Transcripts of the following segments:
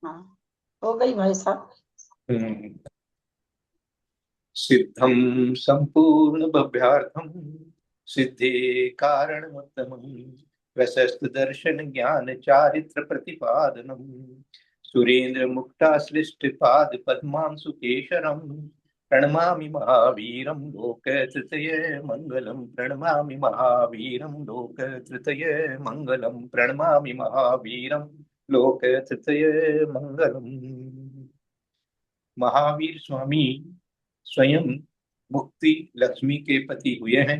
हाँ, हो गई भाई साहब। हम्म। सिद्धम संपूर्ण भव्यार्थम सिद्धे कारण उत्तमम प्रशस्त दर्शन ज्ञान चारित्र प्रतिपादनम सुरेंद्र मुक्ताश्लिष्ट पाद पद्मांशु केशरम प्रणमामि महावीरं लोक तृतीय मंगलम प्रणमामि महावीरं लोक तृतीय मंगलम प्रणमामि महावीरं लोक तृतीय मंगलम। महावीर स्वामी स्वयं मुक्ति लक्ष्मी के पति हुए हैं।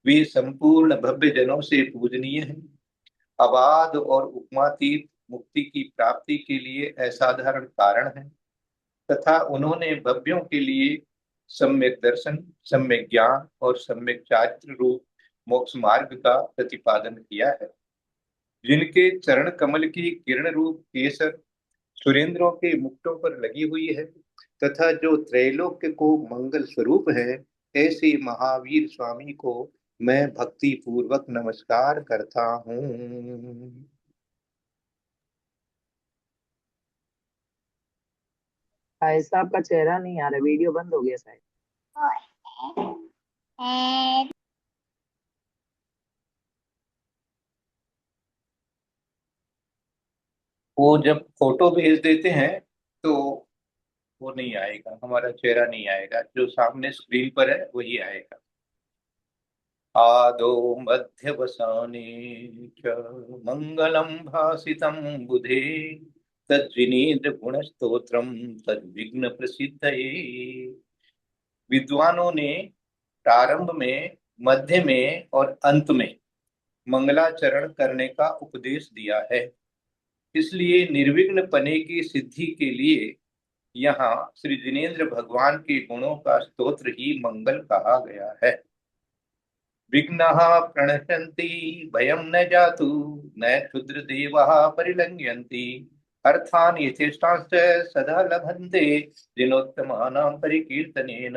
वे संपूर्ण भव्य जनों से पूजनीय हैं। अबाध और उपमातीत मुक्ति की प्राप्ति के लिए असाधारण कारण है तथा उन्होंने भव्यों के लिए सम्यक दर्शन, सम्यक ज्ञान और सम्यक चारित्र रूप मोक्ष मार्ग का प्रतिपादन किया है। जिनके चरण कमल की किरण रूप केसर सुरेंद्रों के मुक्टों पर लगी हुई है तथा जो त्रैलोक्य को मंगल स्वरूप है, ऐसे महावीर स्वामी को मैं भक्ति पूर्वक नमस्कार करता हूँ। भाई साहब का चेहरा नहीं आ रहा, वीडियो बंद हो गया शायद। वो जब फोटो भेज देते हैं तो वो नहीं आएगा, हमारा चेहरा नहीं आएगा, जो सामने स्क्रीन पर है वही आएगा। आदो मध्यवसाने च मंगलम भासितं बुधे तद्विनीन्द्र गुणस्तोत्रम तद्विघ्न प्रसिद्धये। विद्वानों ने प्रारंभ में, मध्य में और अंत में मंगलाचरण करने का उपदेश दिया है। इसलिए निर्विघ्न पने की सिद्धि के लिए यहाँ श्री जिनेन्द्र भगवान के गुणों का स्तोत्र ही मंगल कहा गया है। विघ्नः प्रणश्यन्ति भयं न जातु न क्षुद्र देवाः परिलङ्घयन्ति अर्थान् यथेष्टांश्च सदा लभन्ते दिनोत्तमानां परिकीर्तनेन।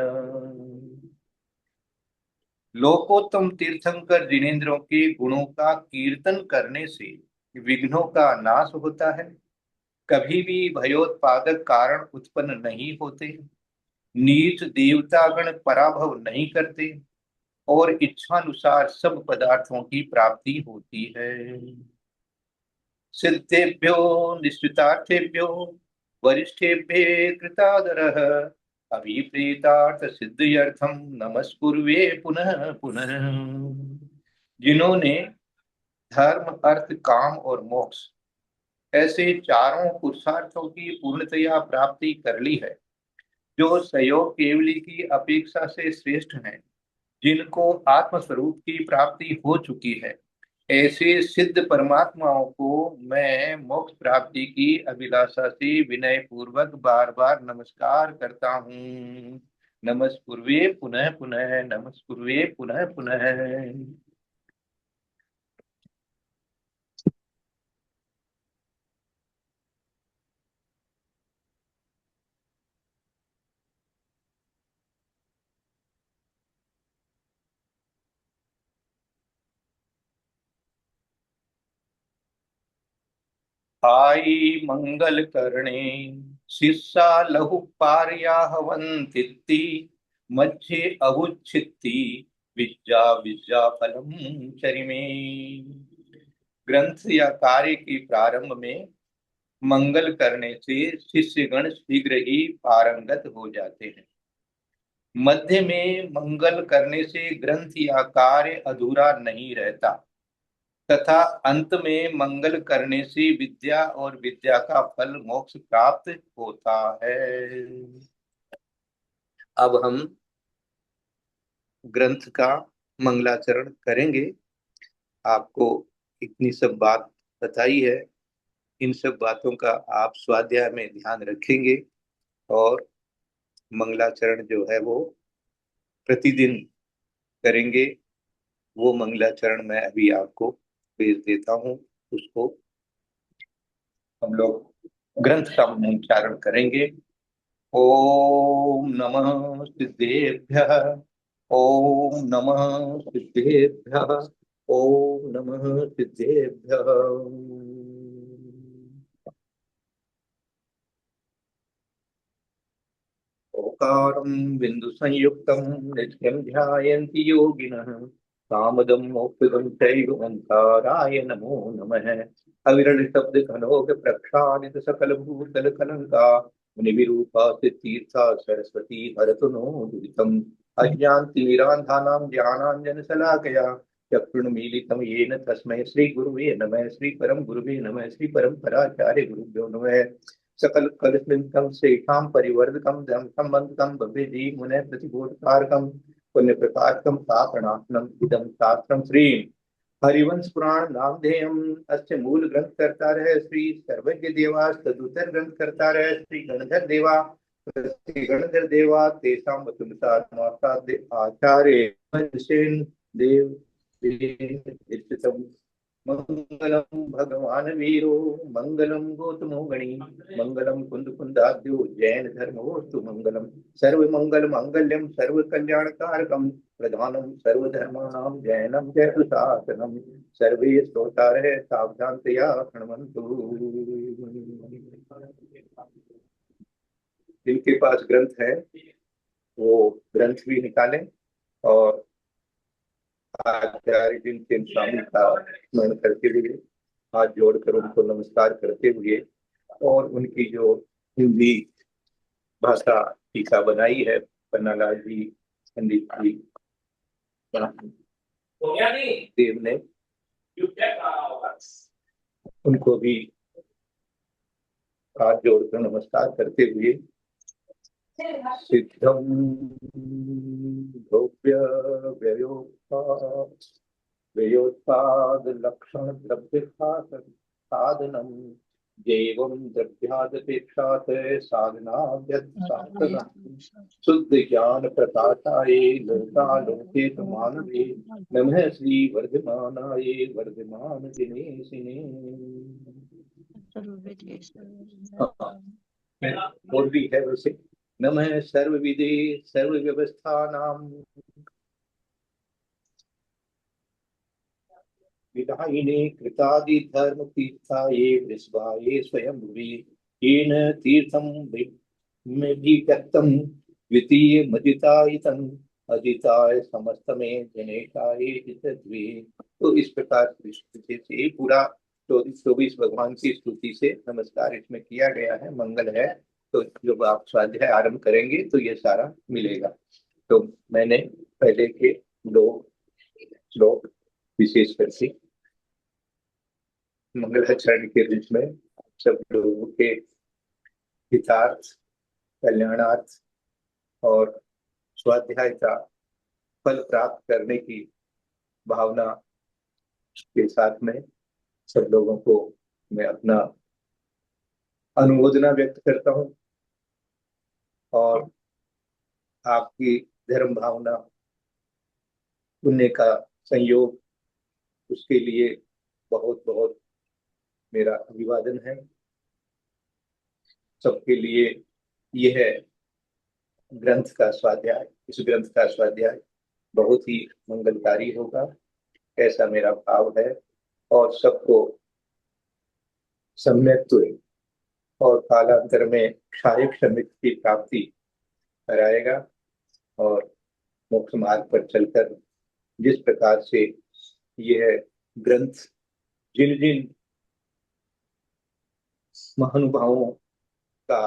लोकोत्तम तीर्थंकर जिनेन्द्रों के गुणों का कीर्तन करने से विघ्नों का नाश होता है, कभी भी भयोत्पादक कारण उत्पन्न नहीं होते, नीच देवतागण पराभव नहीं करते और इच्छानुसार सब पदार्थों की प्राप्ति होती है। सिद्धेभ्यो निश्चितार्थेभ्यो वरिष्ठेभ्य कृतादरः अभिप्रेतार्थ सिद्ध्यर्थम नमस्कुर्वे पुनः पुनः। जिन्होंने धर्म अर्थ काम और मोक्ष ऐसे चारों पुरुषार्थों की पूर्णतया प्राप्ति कर ली है, जो सहयोग केवली की अपेक्षा से श्रेष्ठ हैं, जिनको आत्मस्वरूप की प्राप्ति हो चुकी है, ऐसे सिद्ध परमात्माओं को मैं मोक्ष प्राप्ति की अभिलाषा से विनय पूर्वक बार बार नमस्कार करता हूँ। नमस्कुर्वे पुनः पुनः, नमस्कुर्वे पुनः पुनः। आई मंगल करणे शिष्या लहु पार्याहवन्तीति मध्ये अवुच्छित्ति विद्या विद्या फलम चरिमे। ग्रंथ या कार्य के प्रारंभ में मंगल करने से शिष्यगण शीघ्र ही पारंगत हो जाते हैं। मध्य में मंगल करने से ग्रंथ या कार्य अधूरा नहीं रहता तथा अंत में मंगल करने से विद्या और विद्या का फल मोक्ष प्राप्त होता है। अब हम ग्रंथ का मंगलाचरण करेंगे। आपको इतनी सब बात बताई है, इन सब बातों का आप स्वाध्याय में ध्यान रखेंगे और मंगलाचरण जो है वो प्रतिदिन करेंगे। वो मंगलाचरण मैं अभी आपको भेज देता हूँ, उसको हम लोग ग्रंथ का मंगलाचरण करेंगे। ओम नमः सिद्धेभ्यः, ओम नमः सिद्धेभ्यः, ओम नमः सिद्धेभ्यः। ओंकारं बिन्दुसंयुक्तं नित्यं ध्यायन्ति योगिनः कामदं मोक्षदं चैव ओंकाराय नमो नमः। अविरल शब्द घनोग प्रक्षालित सकल भूतल कलंका मुनिविरूपा तीर्था सरस्वती हरतु नो दुरितम् अज्ञानतिमिरान्धानां ज्ञानाञ्जनशलाकया चक्षुर्मीलितं येन तस्मै श्रीगुरुवे नमः। श्री परम गुरुवे नमः। श्री परम्पराचार्य गुरुभ्यो नमः। सकल कलस्मितं शेषां परिवर्धकं धम संबंधकं भवेदी मुने प्रतिबोधकारकं पुण्य प्रकाशकं सापणात्मनम् इदं शास्त्रं श्री हरिवंश पुराण नामधेयम् अस्य मूल ग्रंथ करता रहे श्री सर्वज्ञ देवा तदुतर ग्रंथ करता रहे श्री गणधर देवा तेषां वतुलता आचार्य सेन देव मंगलम भगवान वीरो मंगलम गौतमो गणी मंगलम कुंद कुंदाद्यो जैन धर्मोस्तु मंगलम सर्व मंगल मांगल्यम सर्व कल्याण कारकम प्रधानम सर्वधर्माणां जैनम जयतु शासनम सर्वे श्रोतारः सावधानतया शृण्वन्तु। जिनके पास ग्रंथ है वो ग्रंथ भी निकालें और आचार्य जिनके स्वामी का स्मरण करते हुए हाथ जोड़कर उनको नमस्कार करते हुए और उनकी जो हिंदी भाषा टीका बनाई है पन्नालाल जी पंडित जी देव ने उनको भी हाथ जोड़कर नमस्कार करते हुए सिद्धम भव्य व्ययोत्पाद लक्षण द्रव्य साधनम जैवं द्रव्यादपेक्षात् साधनाद्यत् शुद्ध ज्ञान प्रकाशाय लोकालोके मानवे नमः श्री वर्धमानाय वर्धमान दिनेशिने। और भी है वैसे नमः सर्वविदे सर्वव्यवस्थानां विधायिने कृतादि धर्म तीर्थाये वृषभाये स्वयं भुवि येन तीर्थं विधत्तं द्वितीय मदितायितं अदिताय समस्तमें जनेकाये जितद्वे। तो इस प्रकार से पूरा 24 भगवान की स्तुति से नमस्कार इसमें किया गया है। मंगल है तो जब आप स्वाध्याय आरंभ करेंगे तो ये सारा मिलेगा। तो मैंने पहले के 2 श्लोक विशेष करके मंगलाचरण के रूप में सब लोगों के हितार्थ कल्याणार्थ और स्वाध्याय का फल प्राप्त करने की भावना के साथ में सब लोगों को मैं अपना अनुमोदना व्यक्त करता हूं और आपकी धर्म भावना पुण्य का संयोग उसके लिए बहुत बहुत मेरा अभिवादन है। सबके लिए यह ग्रंथ का स्वाध्याय इस ग्रंथ का स्वाध्याय बहुत ही मंगलकारी होगा ऐसा मेरा भाव है और सबको सम्यक्त्व और कालांतर में क्षारिक समिति की प्राप्ति कराएगा और मोक्ष मार्ग पर चलकर जिस प्रकार से यह ग्रंथ जिन जिन महानुभावों का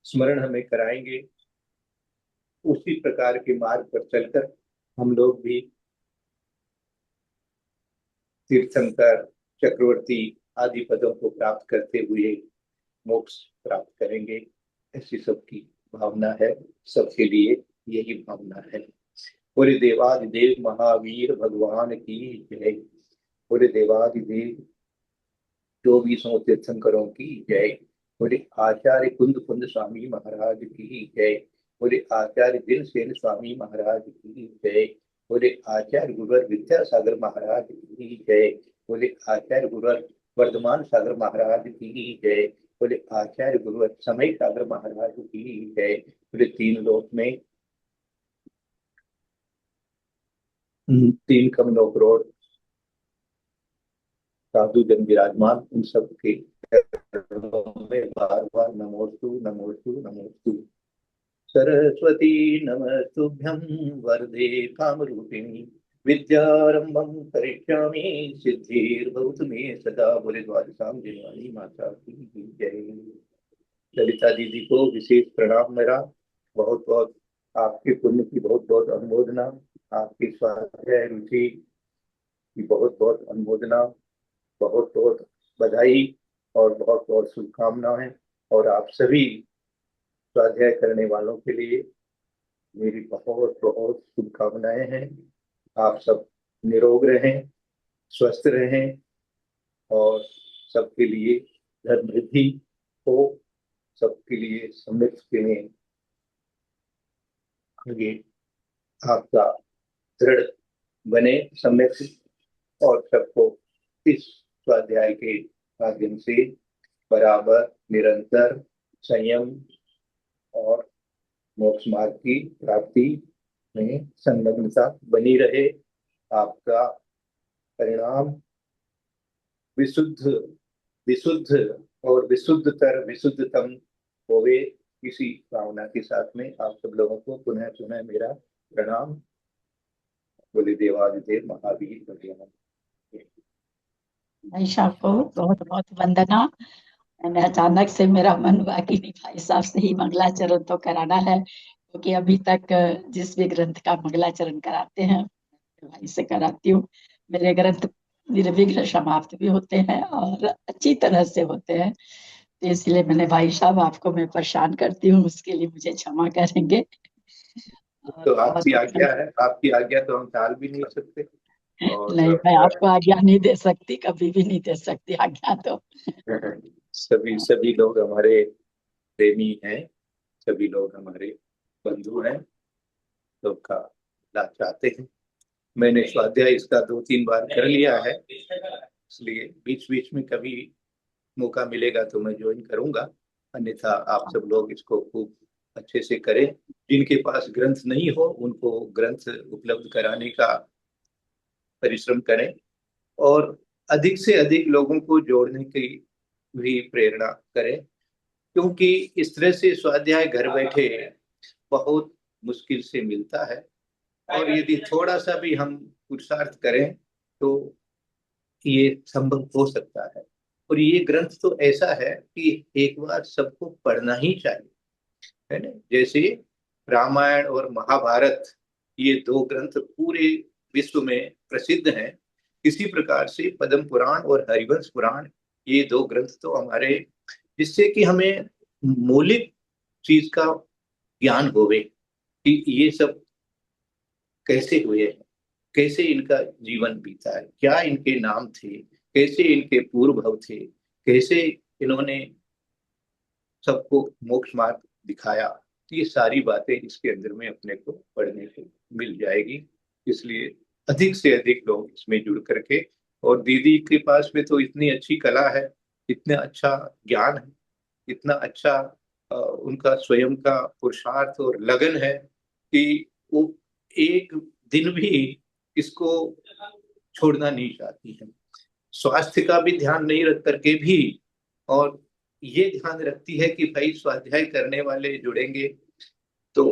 स्मरण हमें कराएंगे उसी प्रकार के मार्ग पर चलकर हम लोग भी तीर्थंकर चक्रवर्ती आदि पदों को प्राप्त करते हुए मोक्ष प्राप्त करेंगे ऐसी सबकी भावना है। सबके लिए यही भावना है। पूरे देवादिदेव महावीर भगवान की जय। पूरे देवादिदेव 24 तीर्थंकरों की जय। पूरे आचार्य कुंद कुंद स्वामी महाराज की जय। पूरे आचार्य दिनसेन स्वामी महाराज की जय। पूरे आचार्य गुरुवर विद्यासागर महाराज की जय। पूरे आचार्य गुरुवर वर्धमान सागर महाराज की जय। पूरे आचार्य गुरुवर समय सागर महाराज की जय। पूरे 3 लोक में 3 कमलों करोड़ साधु जन विराजमान उन सब के में बार बार नमोस्तु नमोस्तु नमोस्तु। सरस्वती नमस्तुभ्यं वरदे कामरूपिणी विद्यारंभं करिष्यामि सिद्धिर्भवतु मे सदा। बोले द्वादशां जनवाणी माता की जय। ललिता दीदी को विशेष प्रणाम मेरा। बहुत बहुत आपके पुण्य की बहुत बहुत अनुमोदना। आपकी स्वाध्याय रुचि की बहुत बहुत अनुमोदना। बहुत बहुत बधाई और बहुत बहुत शुभकामनाएं। और आप सभी स्वाध्याय करने वालों के लिए मेरी बहुत बहुत शुभकामनाएं हैं। आप सब निरोग रहें, स्वस्थ रहें और सबके लिए धन वृद्धि हो, सबके लिए समृद्धि में ये आपका दृढ़ बने समृद्धि। और सबको इस स्वाध्याय के माध्यम से बराबर निरंतर संयम और मोक्ष मार्ग की प्राप्ति में संलग्नता बनी रहे। आपका परिणाम विशुद्ध विशुद्ध और विशुद्धतर विशुद्धतम होवे। इसी कामना के साथ में आप सब लोगों को पुनः पुनः मेरा प्रणाम। बोले देवादिदेव महावीर भगवान। भाई साहब को बहुत बहुत वंदना। मैंने अचानक से मेरा मन हुआ कि नहीं, भाई साहब से ही मंगलाचरण तो कराना है, क्योंकि अभी तक जिस भी ग्रंथ का मंगलाचरण कराते हैं भाई से कराती हूँ। मेरे ग्रंथ निर्विघ्न समाप्त भी होते हैं और अच्छी तरह से होते हैं। तो इसलिए मैंने भाई साहब आपको मैं परेशान करती हूँ, उसके लिए मुझे क्षमा करेंगे। और तो बहुत आपकी आज्ञा है, आपकी आज्ञा तो हम टाल भी नहीं सकते। नहीं, मैं और आपको आज्ञा नहीं दे सकती, कभी भी नहीं दे सकती आज्ञा तो। सभी सभी लोग हमारे प्रेमी हैं, सभी लोग हमारे बंधु हैं, सबका लाभ चाहते हैं। मैंने स्वाध्याय इसका 2-3 बार कर लिया है, इसलिए बीच बीच में कभी मौका मिलेगा तो मैं ज्वाइन करूंगा। अन्यथा आप सब लोग इसको खूब अच्छे से करें। जिनके पास ग्रंथ नहीं हो उनको ग्रंथ उपलब्ध कराने का परिश्रम करें और अधिक से अधिक लोगों को जोड़ने की भी प्रेरणा करें, क्योंकि इस तरह से स्वाध्याय घर बैठे बहुत मुश्किल से मिलता है। और यदि थोड़ा सा भी हम पुरुषार्थ करें तो ये संभव हो सकता है। और ये ग्रंथ तो ऐसा है कि एक बार सबको पढ़ना ही चाहिए, है ना। जैसे रामायण और महाभारत, ये 2 ग्रंथ पूरे विश्व में प्रसिद्ध हैं। इसी प्रकार से पद्म पुराण और हरिवंश पुराण, ये 2 ग्रंथ तो हमारे, जिससे कि हमें मौलिक चीज का ज्ञान होवे कि ये सब कैसे हुए हैं, कैसे इनका जीवन बीता है, क्या इनके नाम थे, कैसे इनके पूर्व भव थे, कैसे इन्होंने सबको मोक्ष मार्ग दिखाया। ये सारी बातें इसके अंदर में अपने को पढ़ने को मिल जाएगी। इसलिए अधिक से अधिक लोग इसमें जुड़ करके, और दीदी के पास में तो इतनी अच्छी कला है, इतना अच्छा ज्ञान है, इतना अच्छा उनका स्वयं का पुरुषार्थ और लगन है कि वो एक दिन भी इसको छोड़ना नहीं चाहती है। स्वास्थ्य का भी ध्यान नहीं रख करके भी, और ये ध्यान रखती है कि भाई स्वाध्याय करने वाले जुड़ेंगे तो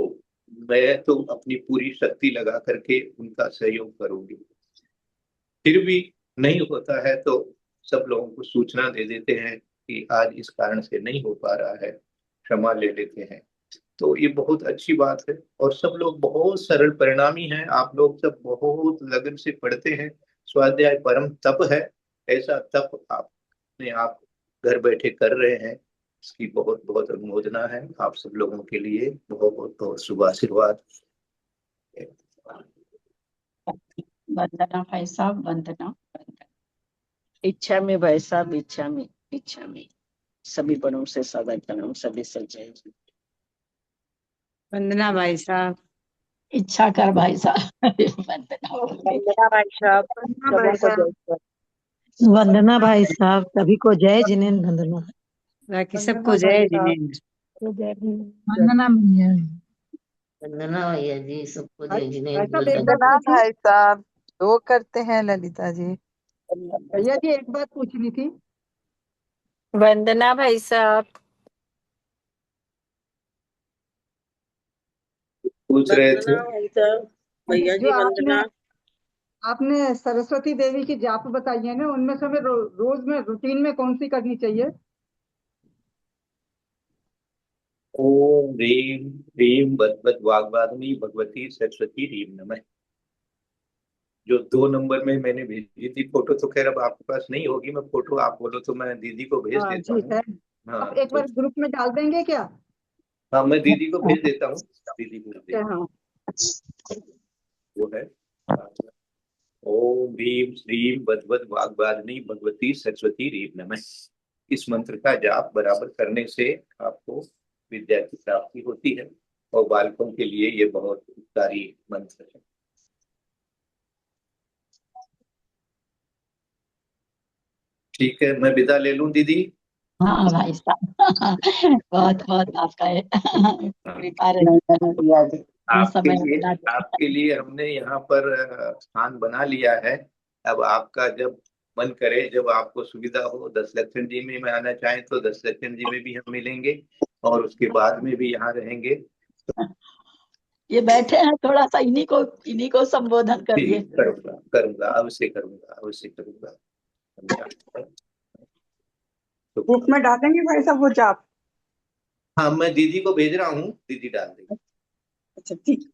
मैं तो अपनी पूरी शक्ति लगा करके उनका सहयोग करूंगी। फिर भी नहीं होता है तो सब लोगों को सूचना दे देते हैं कि आज इस कारण से नहीं हो पा रहा है, क्षमा ले लेते हैं। तो ये बहुत अच्छी बात है और सब लोग बहुत सरल परिणामी हैं। आप लोग सब बहुत लगन से पढ़ते हैं। स्वाध्याय परम तप है, ऐसा तप आपने आप घर बैठे कर रहे हैं, इसकी बहुत बहुत अनुमोदना है। आप सब लोगों के लिए बहुत बहुत बहुत शुभ आशीर्वाद। वंदना भाई साहब, वंदना वंदना। इच्छा में भाई साहब, इच्छा में सभी बड़ों से सदा प्रणाम, सभी सज्जन। वंदना भाई साहब। इच्छा कर भाई साहब। वंदना बोल गई। वंदना भाई साहब, वंदना भाई सबों को साहब। जय। वंदना भाई साहब, सभी को जय जिनेन्द्र वंदना। बाकी वंदना सबको भाई जय साहब, जिनेन्द्र। वंदना भैया। वंदना भैया जी, सबको भाई जय भाई साहब एक जिनेन्द्र। बात वंदना पूछी। भाई साहब, 2 करते हैं ललिता जी। वंदना भाई भैया साहब, जी एक बात पूछनी थी। वंदना भाई साहब। पूछ रहे थे। वंदना भाई साहब, भैया जो जी आपने वंदना। आपने सरस्वती देवी की जाप बताई है ना, उनमें से हमें रोज में रूटीन में कौन सी करनी चाहिए? ओम ह्रीं ह्रीं बद्बद वाग्वाग्मी भगवती सरस्वती ह्रीं नमः। जो 2 नंबर में मैंने भेजी थी फोटो, तो खैर अब आपके पास नहीं होगी, मैं फोटो आप बोलो तो मैं दीदी को भेज हाँ देता ठीक हूँ। है। हाँ आप एक तो बार ग्रुप में डाल देंगे क्या? हाँ, मैं दीदी को भेज देता हूँ। दीदी भेज क्या? देती हाँ। वो है। ओम ह्रीं श्रीं बद्बद वाग्वाग्मी भगवती सरस्वती ह्रीं नमः। इस मंत्र का जाप बराबर करने से आपको विद्या की प्राप्ति होती है, और बालकों के लिए ये बहुत उपकारी मंत्र है। ठीक है, मैं विदा ले लूं दीदी। हाँ भाई साहब। बहुत बहुत आपका हाँ, कृपा रही। इतना आपके समय लिए अपना दें। आपके लिए हमने यहाँ पर स्थान बना लिया है। अब आपका जब मन करे, जब आपको सुविधा हो, 10 लक्षण जी में आना चाहें तो 10 लक्षण जी में भी हम मिलेंगे, और उसके बाद में भी यहाँ रहेंगे। ये बैठे हैं, थोड़ा सा इन्हीं को संबोधन करिए। ठीक, करूंगा करूंगा, अवश्य करूंगा, अवश्य करूंगा। तो ग्रुप में डालेंगे भाई साहब वो जाप? हाँ, मैं दीदी को भेज रहा हूँ, दीदी डाल देगी। अच्छा ठीक।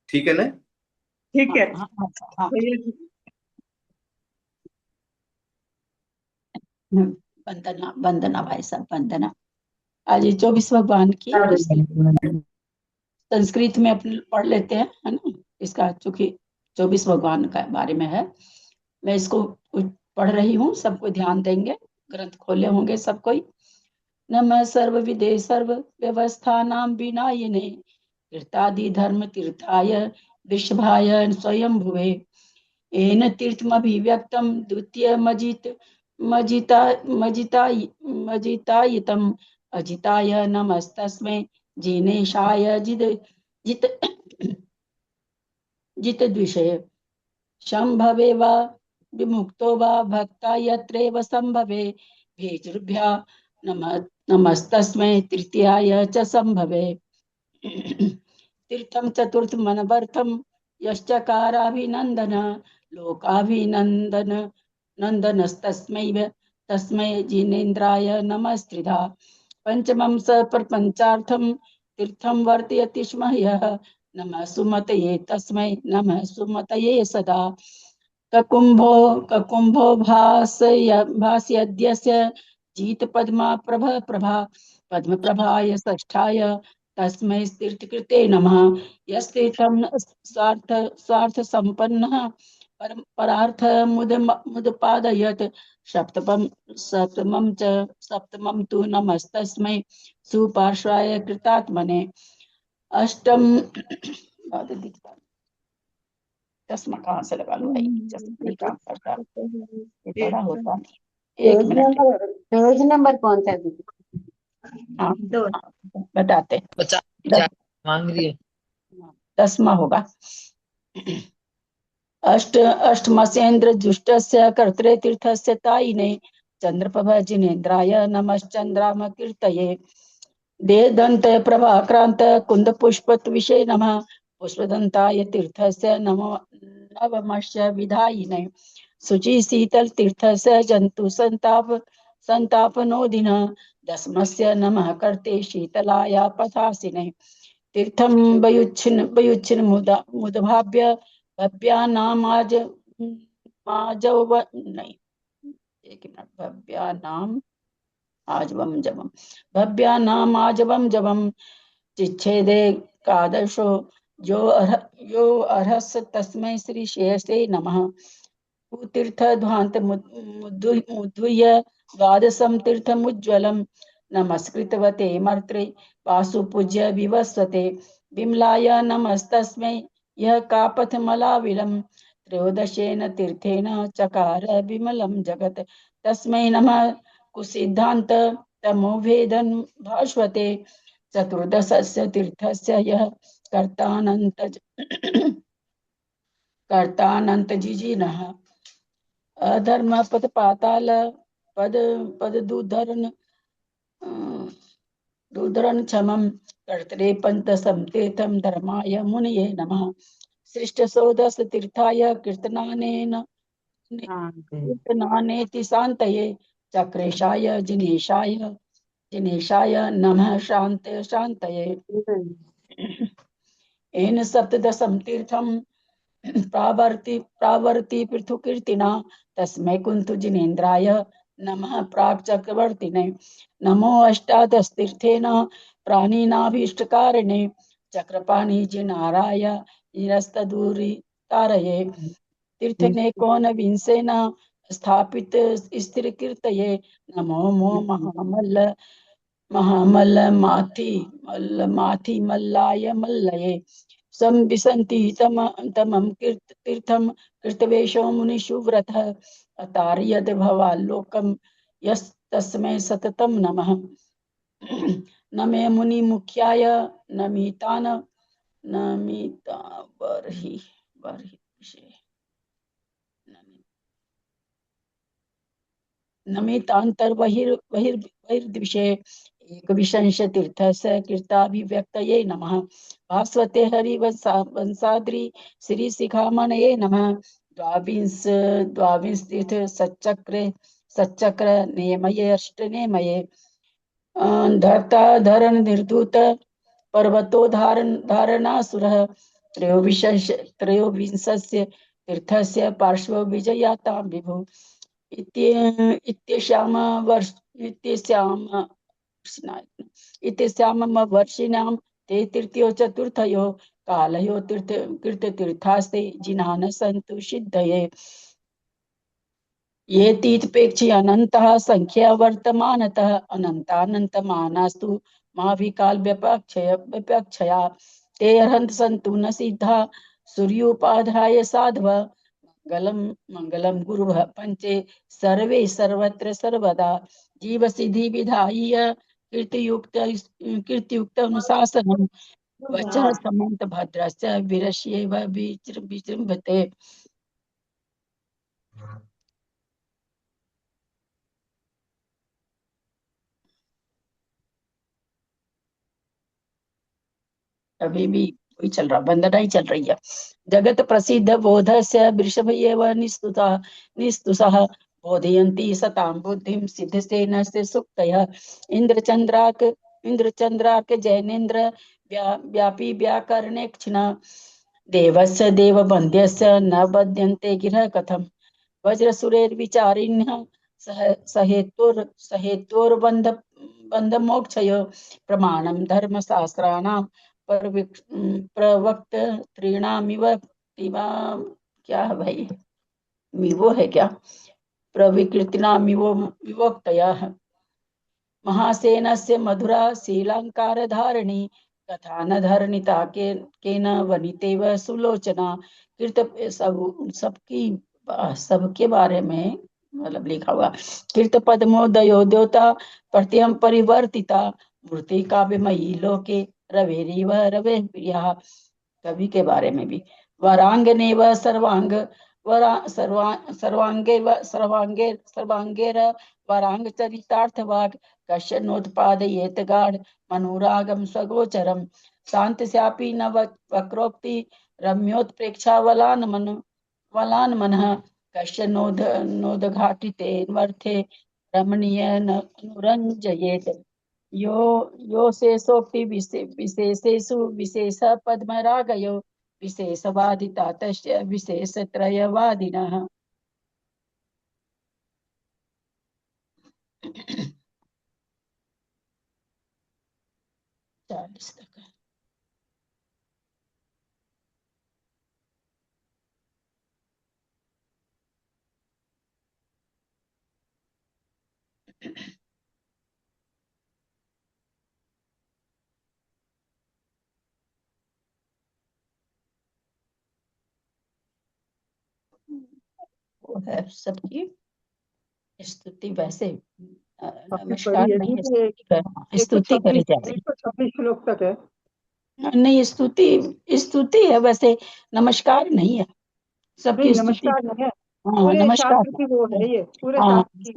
ठीक है ना? ठीक हाँ है हाँ हाँ हाँ। भैया जी। वंदना वंदना भाई साहब, वंदना। आज ये 24 भगवान की संस्कृत में अपन पढ़ लेते हैं, है ना। इसका चूंकि 24 भगवान का बारे में है, मैं इसको पढ़ रही हूँ, सबको ध्यान देंगे। ग्रंथ खोले होंगे सब कोई। नमः सर्व विदे सर्व व्यवस्था नाम विनायिने तीर्थादि धर्म तीर्थाय वृषभाय स्वयं भुवे येन तीर्थमभिव्यक्तं द्वितीय मजिता मजिता मजितायितम् अजिताय नमस्तस्मै जिनेशाय जित जित द्विषय शंभवे वा विमुक्तो वा भक्ता यत्रैव संभवे भेतृभ्या नम नमस्तस्मै तृतीयाय च संभवे तीर्थम चतुर्थ मनवर्थम यश्चकाराभिनंदन लोकाभिनंदन नंदनस्तस्मै तस्मै जिनेन्द्राय नमस्त्रिधा पंचमं स प्रपंचार्थम तीर्थम वर्तयति स्म यः नमः सुमतये तस्मै नमः सुमतये सदा ककुंभो ककुंभो भास्यद्यस्य जीत पद्मा प्रभा पद्म प्रभाय षष्ठाय तस्मै तीर्थकृते नमः यस्तीर्थं स्वार्थ स्वार्थ संपन्नः परार्थ मुदपादयत् सप्तमं तु नमस्तस्मै सुपार्श्वाय कृतात्मने अष्टम चश्मा कहाँ से लगा लो भाई, चश्मा नहीं काम करता, ये बड़ा होता नहीं। एक मिनट। पेज नंबर कौन सा दीदी? हाँ हाँ, बताते। 50 मांग रही है। 10वां होगा। अष्टमसेन्द्र जुष्टस्य कर्त्रे तीर्थस्य तायिने चंद्रप्रभ जिनेन्द्राय नमश्चंद्राम कीर्तये देदंत प्रभाक्रांत कुंद पुष्प विषय नमः पुष्पदंताय तीर्थस्य नमो नवमस्य विधायिने शुचि शीतल तीर्थस्य जंतु संतापनोदिन दशमस्य नमः कर्ते शीतलाया पथासिने तीर्थम वयुच्छिन मुदभाव्य भव्यानामाज माजव नहीं, एक मिनट। भव्यानाम आजवम जवम भव्यानाम आजवम जवम चिच्छेदे कादशो यो अर्हस तस्मै श्री शेषे नमः तीर्थ ध्वांत मुद्दुह्य द्वादशम तीर्थमुज्ज्वलम नमस्कृतवते मर्त्रे वासुपूज्य विवस्वते विमलाय नमस्तस्मै यः कापथमलाविलं त्रयोदशेन तीर्थेन चकार विमलं जगत् तस्मै नमः कुसिद्धान्त तमोभेदन भास्वते चतुर्दशस्य तीर्थस्य यः कर्तानंत जिजिनः अधर्म पद पाताल पद पद दूधरन रुद्रन क्षमं कर्तरे पंतसं तीर्थं धर्माय मुनये नमः। सृष्ट सोदस तीर्थाय कीर्तनानेति शान्तये चक्रेशाय जिनेशाय नमः शान्तये। येन सप्तदशं तीर्थं प्रावर्ति पृथुकीर्तिना तस्मै कुन्तु जिनेन्द्राय नमः प्राक् चक्रवर्तिने। नमो अष्टादशतीर्थेन प्राणिनाभीष्टकारिणे चक्रपाणि जिनाराय निरस्तदूरितारये। तीर्थनेकोनविंशेन स्थापित स्थिरकीर्तये नमो मो माथि मल्लाय मल्लये। संविशन्ति तमं तीर्थं कृतवेषो मुनिषुव्रतः अतार्यद् भवाल्लोकं यस्तस्मै सततं नमः। नमे मुनिमुख्याय नमितान्तर्बहिर्द्विषे एकविंशस्य तीर्थस्य कीर्ताभिव्यक्तये नमः। भास्वते हरिवंशाद्रि श्रीशिखामणये नमः। द्वाविंशतीर्थ सच्चक्र नेमये अष्टनेमये। धरण निर्धूत पर्वतो धारणासुरः त्रयोविंशस्य तीर्थस्य पार्श्व विजयातां विभु। इत्यस्याम वर्षिणां ते तृतीयो चतुर्थयो कालयो तीर्थास्ते जिनान सन्तु सिद्धये। ये तीर्थपेक्षी अनन्तः संख्या वर्तमानतः अनन्तानन्तमानास्तु महाविकाल व्यपक्षया ते अर्हन्त सन्तु न सिद्धा सूर्योपाध्याय साधव। मंगलम गुरुः पंचे सर्वे सर्वत्र सर्वदा जीव सिद्धि विधाय कीर्तियुक्त अनुशासनम् वचः समन्त भद्रस्य विरश्येव विजृंभते। अभी भी वही चल रहा, वंदना ही चल रही है। जगत प्रसिद्ध बोधस्य वृषभ एव निस्तुषः बोधयन्ति सतां बुद्धिं सिद्धसेनस्य सुक्तयः। इंद्रचंद्राक जैनेन्द्र व्यापी व्याकरणेक्षिणः देवस्य देवबन्ध्यस्य न बध्यन्ते गिरः कथम्। वज्रसुरेर्विचारिण्यः सहेतोर्बन्धमोक्षयो प्रमाणं धर्मशास्त्राणां प्रवक्त त्रीणामिव क्या है भाई, मिवो है क्या, प्रविकृतिनामिव विवक्तयः। महासेनस्य मधुरा शीलांकार धारिणी कथा न धरणिता केन वनितेव सुलोचना। सबके बारे में मतलब लिखा हुआ। कीर्त पद्मोदयो द्योता प्रत्यम परिवर्तिता मूर्ति काव्यमयी लोके रवेरिव रवे प्रिया। कवि के बारे में भी। वरांगने व सर्वांगेर वरांग चरितार्थवाग कश्य नोत्पादयेत गाढ़ मनोरागम स्वगोचरम। शांत स्यापी न वक्रोक्ति रम्योत्प्रेक्षा वलान मनः कश्य नोदघाटिते रमणीय अनुरंजयेत। यो शेषोक्ति विशेषेषु विशेष पद्मरागयो विशेषवादिता तस्य विशेषत्रयवादिनः। 40 तक है। वो है सबकी स्तुति। वैसे नमस्कार नहीं है, स्तुति करी जा रही 126 श्लोक तक है। नहीं, स्तुति है वैसे, नमस्कार नहीं है। सबकी स्तुति। नमस्कार नहीं है, हाँ पूरे नमस्कार। शास्त्र की वो है ये, पूरे हाँ शास्त्र की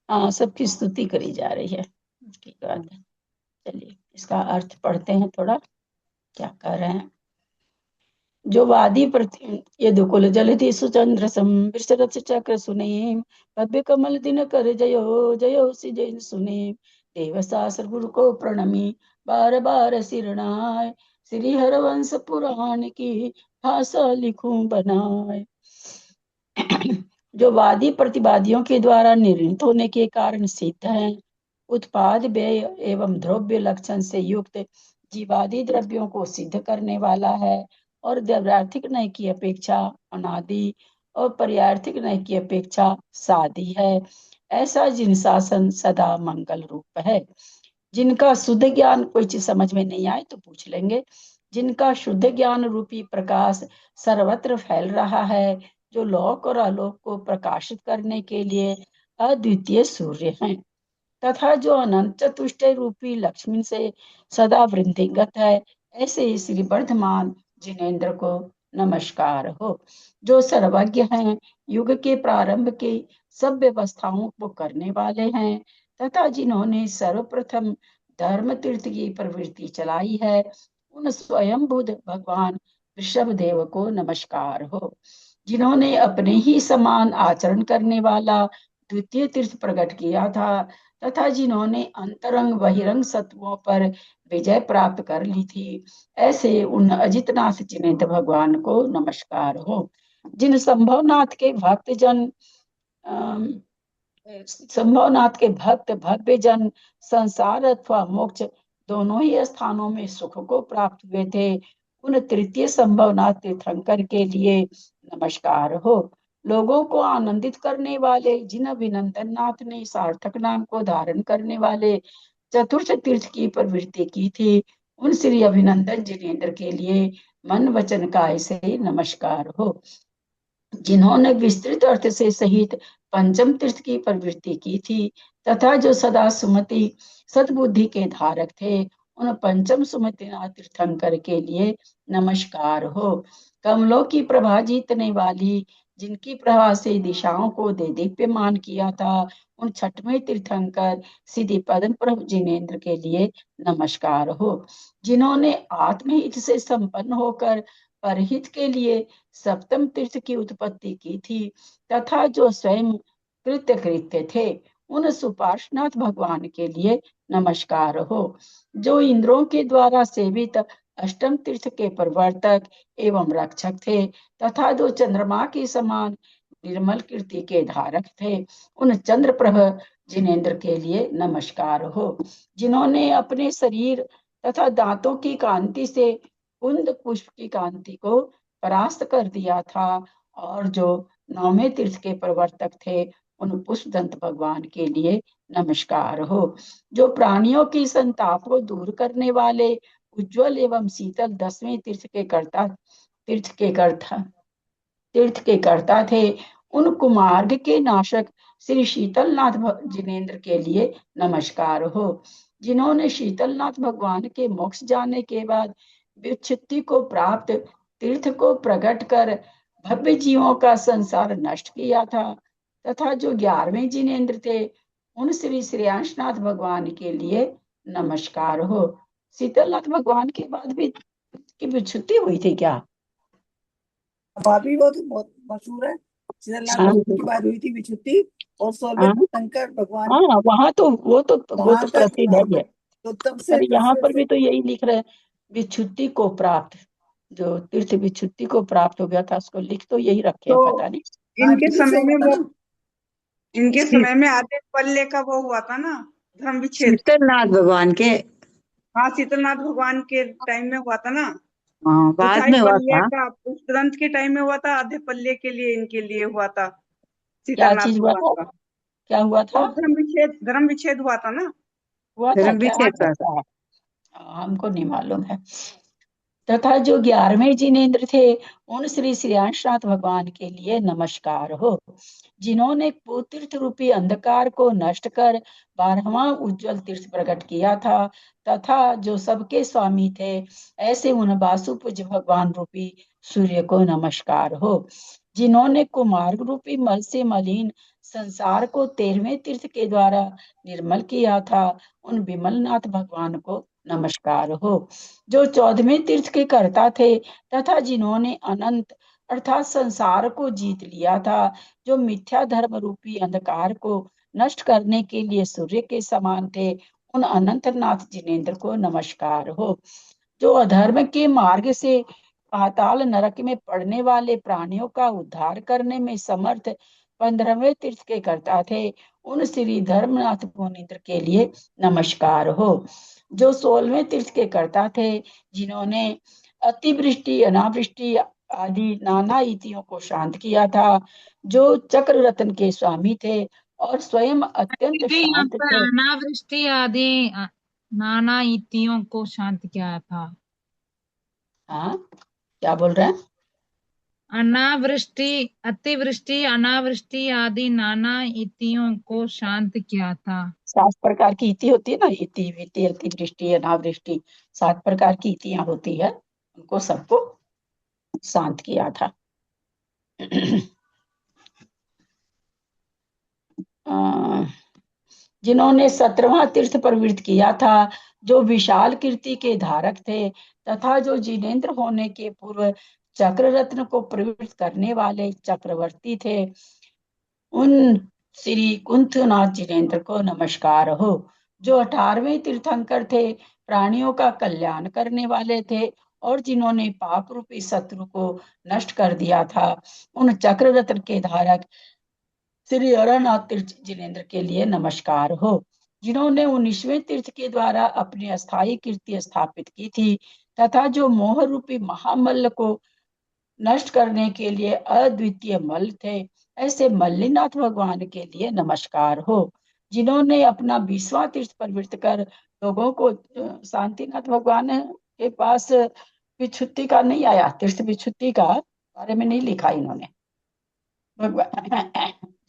हाँ, सबकी स्तुति करी जा रही है। ठीक बात है। चलिए इसका अर्थ पढ़ते हैं थोड़ा, क्या कह रहे हैं। जो वादी प्रति ये दुकुल जलधि सुचंद्र सम वृषरथ चक्र सुने, भव्य कमल दिन कर जयो जयो सि जय सुने, देव शास्त्र गुरु को प्रणमी बार बार सिरनाय, श्री हरवंश पुराण की भाषा लिखूं बनाए। जो वादी प्रतिवादियों के द्वारा निर्णित होने के कारण सिद्ध है, उत्पाद व्यय एवं द्रव्य लक्षण से युक्त जीवादि द्रव्यों को सिद्ध करने वाला है, और द्रव्यार्थिक न्याय की अपेक्षा अनादि और पर्यार्थिक न्याय की अपेक्षा सादी है, ऐसा जिन शासन सदा मंगल रूप है। जिनका शुद्ध ज्ञान, कोई चीज समझ में नहीं आए तो पूछ लेंगे, जिनका शुद्ध ज्ञान रूपी प्रकाश सर्वत्र फैल रहा है, जो लोक और आलोक को प्रकाशित करने के लिए अद्वितीय सूर्य हैं, तथा जो अनंत चतुष्टय रूपी लक्ष्मी से सदा वृद्धिंगत है, ऐसे ही श्री वर्धमान जिनेन्द्र को नमस्कार हो। जो सर्वज्ञ हैं, युग के प्रारंभ के सब व्यवस्थाओं को करने वाले हैं, तथा जिन्होंने सर्वप्रथम धर्म तीर्थ की प्रवृत्ति चलाई है, उन स्वयं बुद्ध भगवान ऋषभ देव को नमस्कार हो। जिन्होंने अपने ही समान आचरण करने वाला द्वितीय तीर्थ प्रकट किया था, तथा जिन्होंने अंतरंग बहिरंग सत्वों पर विजय प्राप्त कर ली थी, ऐसे उन अजितनाथ जिनेन्द्र भगवान को नमस्कार हो। जिन संभवनाथ के भक्त जन संभवनाथ के भक्त भव्य जन संसार अथवा मोक्ष दोनों ही स्थानों में सुख को प्राप्त हुए थे, उन तृतीय संभवनाथ तीर्थंकर के लिए नमस्कार हो। लोगों को आनंदित करने वाले जिन अभिनंदन नाथ ने सार्थक नाम को धारण करने वाले चतुर्थ तीर्थ की प्रवृत्ति की थी, उन श्री अभिनंदन जिनेन्द्र के लिए मन वचन काय से नमस्कार हो। जिन्होंने विस्तृत अर्थ से सहित पंचम तीर्थ की प्रवृत्ति की थी, तथा जो सदा सुमति सद्बुद्धि के धारक थे, उन पंचम सुमतिनाथ तीर्थंकर के लिए नमस्कार हो। कमलों की प्रभा जीतने वाली, जिनकी प्रभा से दिशाओं को दे दीप्यमान किया था, उन छठवें तीर्थंकर सिद्धि पदम प्रभु जिनेन्द्र के लिए नमस्कार हो। जिन्होंने आत्महित से संपन्न होकर परहित के लिए सप्तम तीर्थ की उत्पत्ति की थी, तथा जो स्वयं कृत्य कृत्य थे, उन सुपार्श्वनाथ भगवान के लिए नमस्कार हो। जो इंद्रों के द्वारा सेवित अष्टम तीर्थ के प्रवर्तक एवं रक्षक थे, तथा जो चंद्रमा के समान निर्मल कीर्ति के धारक थे, उन चंद्रप्रभ जिनेन्द्र के लिए नमस्कार हो। जिन्होंने अपने शरीर तथा दांतों की कांति से कुंद पुष्प की कांति को परास्त कर दिया था, और जो नौवें तीर्थ के प्रवर्तक थे, उन पुष्पदंत भगवान के लिए नमस्कार हो। जो प्राणियों की संताप को दूर करने वाले उज्जवल एवं शीतल दसवें तीर्थ के कर्ता थे, उन कुमार्ग के नाशक श्री शीतलनाथ जिनेन्द्र के लिए नमस्कार हो। जिन्होंने शीतलनाथ भगवान के मोक्ष जाने के बाद व्युत्पत्ति को प्राप्त तीर्थ को प्रकट कर भव्य जीवों का संसार नष्ट किया था, तथा जो 11वें जिनेन्द्र थे, उन श्री श्रेयांशनाथ भगवान के लिए नमस्कार हो। शीतलनाथ भगवान के बाद भी की व्युत्पत्ति हुई थी क्या? भाभी वो तो बहुत मशहूर है, शीतलनाथ भगवान की बात हुई थी विच्छुत्ति, और शंकर भगवान। हाँ, वहाँ तो वो तो प्रसिद्ध है। तो तब से यहाँ पर भी तो यही लिख रहे हैं, विच्छुत्ति को प्राप्त, जो तीर्थ विच्छुत्ति को प्राप्त हो गया था, उसको लिख तो यही रखे हैं, पता नहीं। इनके समय में वो, इनके समय में आधे पल्ले का वो हुआ था ना, धर्म विच्छेद। शीतलनाथ भगवान के, हाँ, शीतलनाथ भगवान के टाइम में हुआ था ना। हाँ, बाद में हुआ था। का उस ग्रंथ के टाइम में हुआ था, आधे पल्ले के लिए इनके लिए हुआ था। क्या चीज हुआ था? क्या हुआ था? धर्म विच्छेद हुआ था ना। हुआ था क्या? हमको नहीं मालूम है। तथा जो 11वें जिनेन्द्र थे, उन श्री श्रेयांशनाथ भगवान के लिए नमस्कार हो। जिन्होंने तीर्थ रूपी अंधकार को नष्ट कर 12वां उज्जवल तीर्थ प्रकट किया था, तथा जो सबके स्वामी थे, ऐसे उन वासुपूज्य भगवान रूपी सूर्य को नमस्कार हो। जिन्होंने कुमार्ग रूपी मल से मलिन संसार को 13वें तीर्थ के द्वारा निर्मल किया था, उन विमलनाथ भगवान को नमस्कार हो। जो 14वें तीर्थ के कर्ता थे तथा जिन्होंने अनंत अर्थात संसार को जीत लिया था, जो मिथ्या धर्म रूपी अंधकार को नष्ट करने के लिए सूर्य के समान थे, उन अनंतनाथ जिनेन्द्र को नमस्कार हो। जो अधर्म के मार्ग से पाताल नरक में पड़ने वाले प्राणियों का उद्धार करने में समर्थ 15वें तीर्थ के कर्ता थे, उन श्री धर्मनाथ मुनिंद्र के लिए नमस्कार हो। जो 16वें तीर्थ के कर्ता थे, जिन्होंने अतिवृष्टि अनावृष्टि आदि नाना इतियों को शांत किया था, जो चक्र रत्न के स्वामी थे और स्वयं अत्यंत दीदी यहाँ शांत पर थे। अनावृष्टि आदि नाना इतियों को शांत किया था। हाँ, क्या बोल रहे हैं? अनावृष्टि अतिवृष्टि अनावृष्टि आदि नाना इतियों को शांत किया था। 7 प्रकार की इति होती है ना, इति विति अतिवृष्टि अनावृष्टि, 7 प्रकार की इतियां होती है, उनको सबको शांत किया था। जिन्होंने 17वां तीर्थ प्रवृत्त किया था, जो विशाल कीर्ति के धारक थे तथा जो जिनेन्द्र होने के पूर्व चक्र रत्न को प्रवृत्त करने वाले चक्रवर्ती थे, उन श्री कुंथनाथ जिनेन्द्र को नमस्कार हो। जो 18वें तीर्थंकर थे, प्राणियों का कल्याण करने वाले थे और जिन्होंने पाप रूपी शत्रु को नष्ट कर दिया था, उन चक्र रत्न के धारक श्री अरनाथ तीर्थ जिनेन्द्र के लिए नमस्कार हो। जिन्होंने 19वें तीर्थ के द्वारा अपनी अस्थायी कीर्ति स्थापित की थी तथा जो मोह रूपी महामल्ल को नष्ट करने के लिए अद्वितीय मल थे, ऐसे मल्लीनाथ भगवान के लिए नमस्कार हो। जिन्होंने अपना 20वां तीर्थ प्रवृत्त कर लोगों को शांतिनाथ भगवान के पास विच्छुत्ति का नहीं आया, तीर्थ विच्छुत्ति का बारे में नहीं लिखा इन्होंने।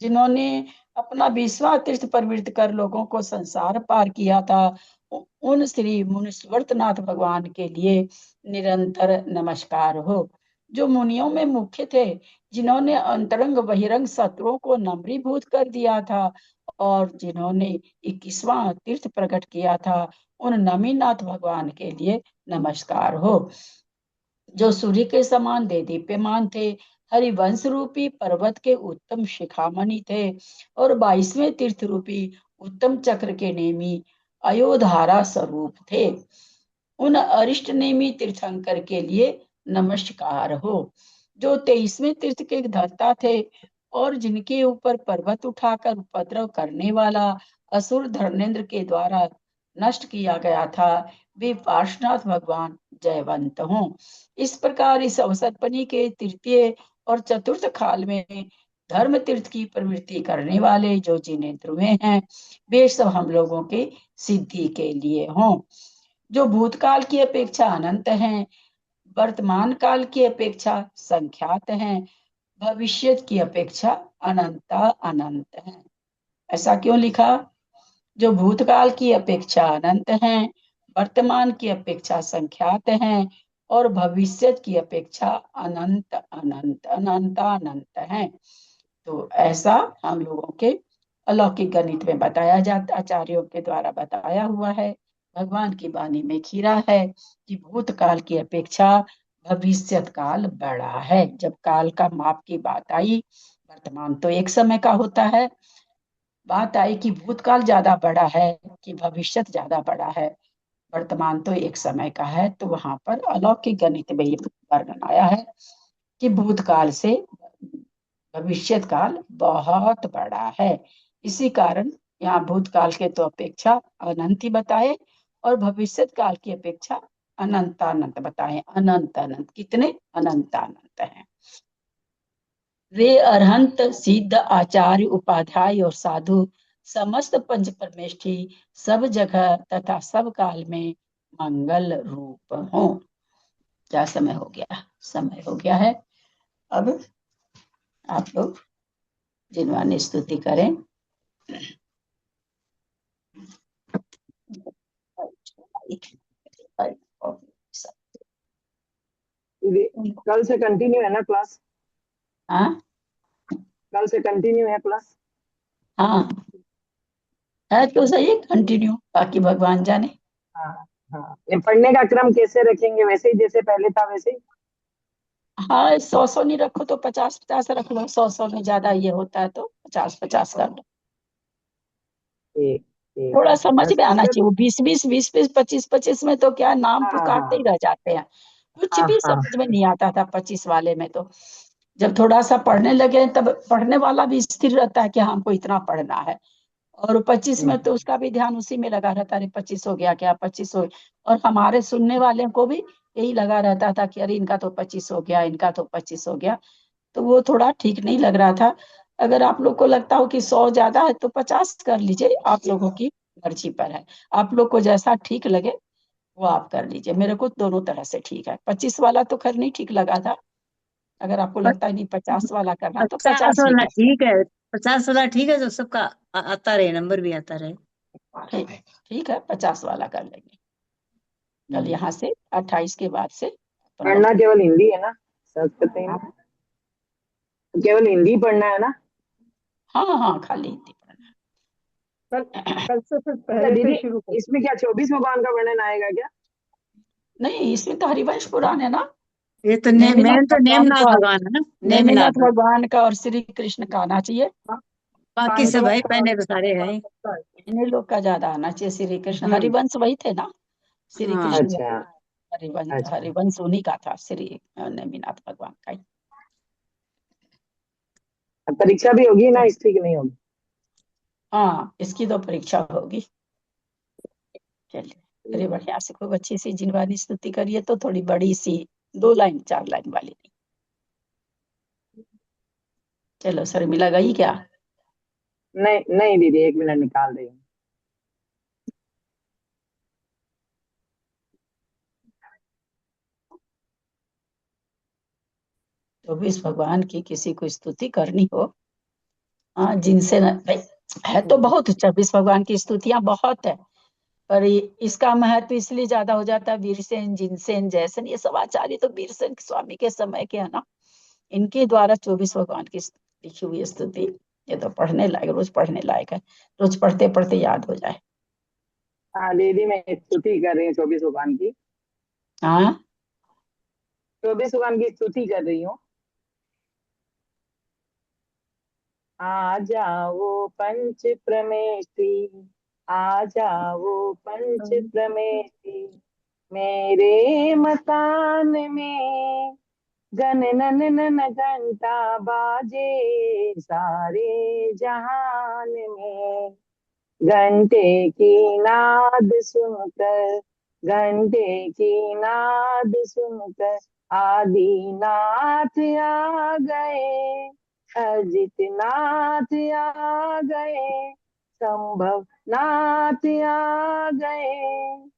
जिन्होंने अपना 20वां तीर्थ प्रवृत्त कर लोगों को संसार पार किया था, उन श्री मुनीश्वरनाथ भगवान के लिए निरंतर नमस्कार हो। जो मुनियों में मुख्य थे, जिन्होंने अंतरंग बहिरंग शत्रुओं को नम्रीभूत कर दिया था और जिन्होंने 21वां तीर्थ प्रकट किया था, उन नमीनाथ भगवान के लिए नमस्कार हो। जो सूर्य के समान दे दीप्यमान थे, हरिवंश रूपी पर्वत के उत्तम शिखामणि थे और 22वें तीर्थ रूपी उत्तम चक्र के नेमी अयोधारा स्वरूप थे, उन अरिष्ट नेमी तीर्थंकर के लिए नमस्कार हो। जो 23वें तीर्थ के धर्ता थे और जिनके ऊपर पर्वत उठाकर उपद्रव करने वाला असुर धर्मेंद्र के द्वारा नष्ट किया गया था, वे पार्श्वनाथ भगवान जयवंत हों। इस प्रकार इस अवसरपनी के तृतीय और चतुर्थ काल में धर्म तीर्थ की प्रवृत्ति करने वाले जो जिनेन्द्र हुए हैं, वे सब हम लोगों के सिद्धि के लिए हों। जो भूतकाल की अपेक्षा अनंत हैं, वर्तमान काल की अपेक्षा संख्यात हैं, भविष्य की अपेक्षा अनंता अनंत हैं। ऐसा क्यों लिखा? जो भूतकाल की अपेक्षा अनंत हैं, वर्तमान की अपेक्षा संख्यात हैं और भविष्य की अपेक्षा अनंत अनंत अनंता अनंत हैं। तो ऐसा हम लोगों के अलौकिक गणित में बताया जाता, आचार्यों के द्वारा बताया हुआ है। भगवान की वाणी में खीरा है कि भूतकाल की अपेक्षा भविष्य काल बड़ा है। जब काल का माप की बात आई, वर्तमान तो एक समय का होता है, बात आई कि भूतकाल ज्यादा बड़ा है कि भविष्य ज्यादा बड़ा है, वर्तमान तो एक समय का है, तो वहां पर अलौकिक गणित में ये वर्णन आया है कि भूतकाल से भविष्य काल बहुत बड़ा है। इसी कारण यहाँ भूतकाल के तो अपेक्षा अनंत ही बताए और भविष्य काल की अपेक्षा अनंतानंत बताए। अनंत अनंत कितने? अनंतानंत हैं। वे अरहंत सिद्ध आचार्य उपाध्याय और साधु समस्त पंच परमेष्ठी सब जगह तथा सब काल में मंगल रूप हो। क्या समय हो गया? समय हो गया है। अब आप लोग जिन्वानी स्तुति करें। कल से कंटिन्यू है ना क्लास? हाँ कल से कंटिन्यू है क्लास? हाँ, है तो सही कंटिन्यू, बाकी भगवान जाने। हाँ हाँ। ये पढ़ने का क्रम कैसे रखेंगे? वैसे ही जैसे पहले था वैसे ही? हाँ, 100 नहीं रखो तो 50 रख लो, 100 में ज्यादा ये होता है तो 50 कर लो। ठीक ठीक थोड़ा है। समझ में आना संस्कृत। चाहिए, वो 20 20 25 में तो क्या नाम हाँ पुकारते ही हाँ रह जाते हैं, कुछ हाँ भी हाँ। समझ में नहीं आता था 25 वाले में तो। जब थोड़ा सा पढ़ने लगे तब पढ़ने वाला भी स्थिर रहता है कि हाँ, हमको इतना पढ़ना है। और 25 में तो उसका भी ध्यान उसी में लगा रहता है, अरे 25 हो गया क्या, 25 हो। और हमारे सुनने वाले को भी यही लगा रहता था कि अरे इनका तो 25 हो गया, इनका तो 25 हो गया। तो वो थोड़ा ठीक नहीं लग रहा था। अगर आप लोग को लगता हो कि 100 ज्यादा है तो 50 कर लीजिए, आप लोगों की मर्जी पर है। आप लोग को जैसा ठीक लगे वो आप कर लीजिए, मेरे को दोनों तरह से ठीक है। 25 वाला तो खैर नहीं ठीक लगा था, अगर आपको लगता है नहीं 50 वाला करना तो 50 50 भी वाला कर ठीक है। 50 वाला ठीक है, जो सबका आता रहे, नंबर भी आता रहे। ठीक ठीक है, 50 वाला कर लेंगे। कल यहाँ से 28 के बाद से अपन लोग। पढ़ना केवल हिंदी है ना? संस्कृत नहीं ना? हाँ केवल हिंदी पढ़ना है ना? हाँ हाँ, खाली हिंदी कल पढ़ना। कल से फिर अच्छा पहले से दीदी, ही शुरू कर। इसमें क्या 24 भगवान का वर्णन आएगा क्या? नहीं, इसमें तो हरिवंश पुराण है ना। ये तो नेमिनाथ मेन तो भगवान नेमनाथ का, भगवान है ना। नेमिनाथ नेमिनाथ। भगवान का और श्री कृष्ण का आना चाहिए। बाकी सब पांडवों है, का पहले तो सारे है। इन्हीं लोग का ज्यादा आना चाहिए। श्री कृष्ण हम्म। हरिवंश वही थे ना, श्री हाँ। कृष्ण अच्छा हरिवंश, अच्छा। हरिवंश उन्हीं का था, श्री नेमिनाथ भगवान का ही। अब परीक्षा भी होगी ना इसकी कि नहीं होगी? हाँ, इसकी तो परीक्षा होगी। चलिए, अरे बढ़िया से खूब अच्छी सी जिनवानी स्तुति करिए, तो थोड़ी बड़ी सी 2 लाइन 4 लाइन वाली नहीं। चलो सर, मिला गई क्या? नहीं नहीं दीदी, 1 मिनट निकाल रही हूँ। तो भी इस भगवान की किसी को स्तुति करनी हो, हाँ जिनसे न भाई, है तो बहुत 26 भगवान की स्तुतियां बहुत है, पर इसका महत्व इसलिए ज्यादा हो जाता है। वीरसेन, जिनसेन, जयसेन, ये सब आचार्य तो वीरसेन स्वामी के समय के है ना, इनके द्वारा 24 भगवान की लिखी हुई स्तुति, ये तो पढ़ने लायक, रोज पढ़ने लायक है, रोज पढ़ते पढ़ते याद हो जाए। हाँ दीदी, मैं स्तुति कर रही हूँ 24 भगवान की। हाँ 24 भगवान की स्तुति कर रही हूँ। आ जाओ पंच प्रमेशी, आ जाओ पंच प्रमेशी, मेरे मकान में गन नन नन घंटा बाजे सारे जहान में। घंटे की नाद सुनकर, घंटे की नाद सुनकर आदिनाथ आ गए, अजित नाथ आ गए, संभव नाथ आ गए।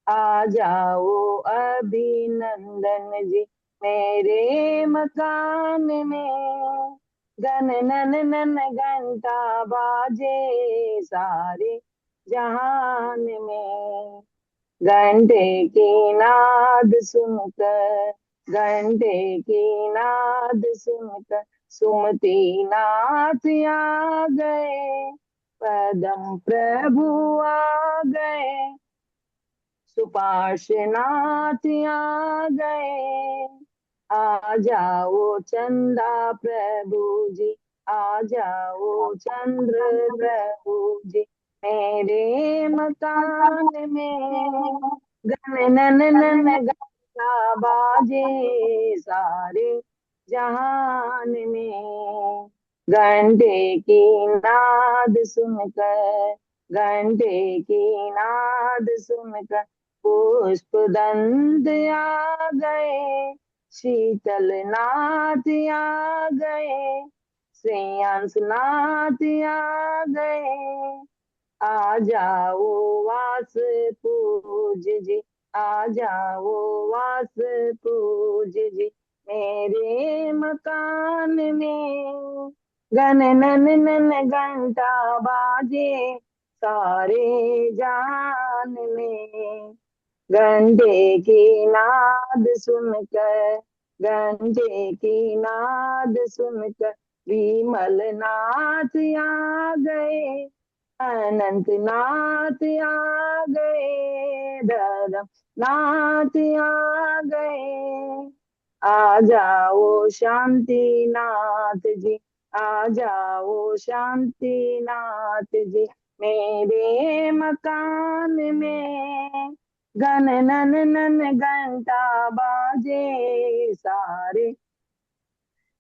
आ जाओ अभिनंदन जी मेरे मकान में, गन नन नन घंटा बाजे सारे जहान में। घंटे की नाद सुनकर, घंटे की नाद सुनकर सुमति नाथ आ गए, पदम प्रभु आ गए, सुपार्श्वनाथ आ गए। आ जाओ चंदा प्रभु जी, आ जाओ चंद्र प्रभु जी मेरे मकान में। गन नन नन गाना बाजे सारे जहान में। घंटे की नाद सुनकर, घंटे की नाद सुनकर पुष्प दंत आ गए, शीतल नाथ आ गए, श्रेयांश नाथ आ गए। आ जाओ वास पूज जी, आ जाओ वास पूज जी मेरे मकान में। गन नन नन घंटा बाजे सारे जान में। घंटे की नाद सुनकर, घंटे की नाद सुनकर विमल नाथ आ गए, अनंत नाथ आ गए, धर्म नाथ आ गए। आ जाओ शांति नाथ जी, आ जाओ शांति नाथ जी, मेरे मकान में गन नन नन घंटा बाजे सारे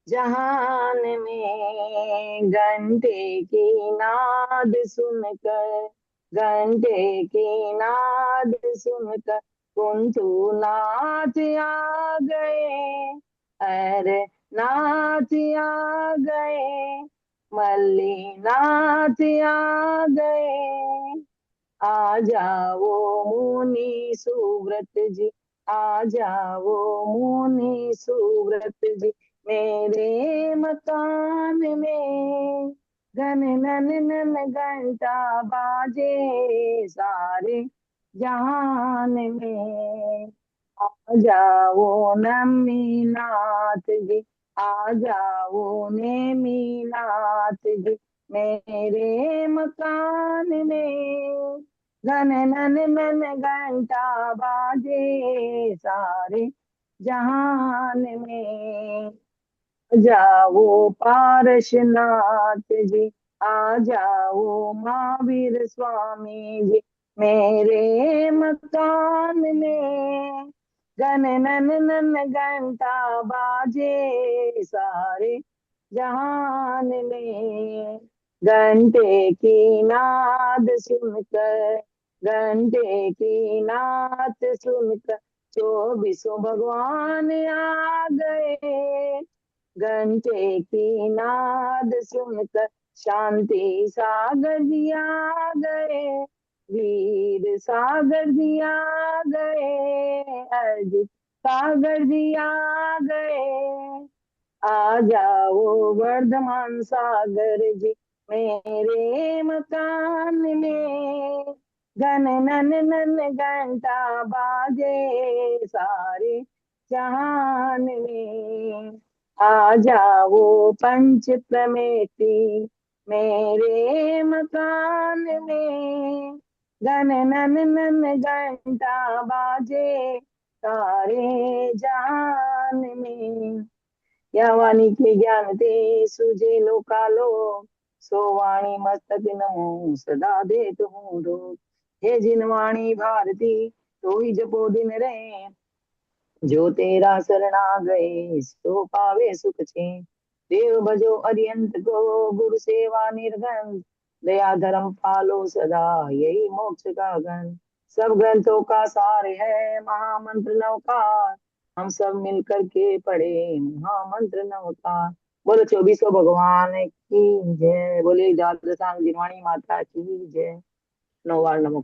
जहान में। घंटे की नाद सुनकर, घंटे की नाद सुनकर कुंतु नाथ आ गए, अरे नाथ आ गए, मल्ली नाथ आ गए। आ जाओ मुनि सुव्रत जी, आ जाओ मुनि सुव्रत जी, मेरे मकान में घन नन नन घंटा बाजे सारे जहान में। आ जाओ नमी नाथ जी, आ जाओ नेमी नाथ जी, मेरे मकान में घन नन नन घंटा बाजे सारे जहान में। जाओ पारसनाथ जी, आ जाओ महावीर स्वामी जी, मेरे मकान में घन नन नन घंटा बाजे सारे जहान में। घंटे की नाद सुनकर, घंटे की नाद सुनकर चौबीसों भगवान आ गए, घंटे की नाद सुनकर शांति सागर जी आ गए, वीर सागर जी आ गए, अजित सागर जी आ गए। आ जाओ वर्धमान सागर जी, मेरे मकान में घन नन नन घंटा बाजे सारे जहान में। आ जाओ पंच प्रमेती, मेरे मकान में घन नन नन घंटा बाजे सारे जहान में। या वाणी के ज्ञान ते सुजे लोकालो, सो वाणी मस्तक नमो सदा देत हूँ रोग। हे जिन वाणी भारती तो ही जपो दिन रहे, जो तेरा शरणा गए सो पावे सुख चैन। देव भजो अरियंत को, गुरु सेवा निर्घन, दया धर्म पालो सदा यही मोक्ष का गण। सब ग्रंथों का सार है महामंत्र नवकार, हम सब मिलकर के पढ़े महामंत्र नवकार। बोलो 2400 भगवान की जय, बोले जागृतांग जिनवाणी माता की जय। नौवार नमो।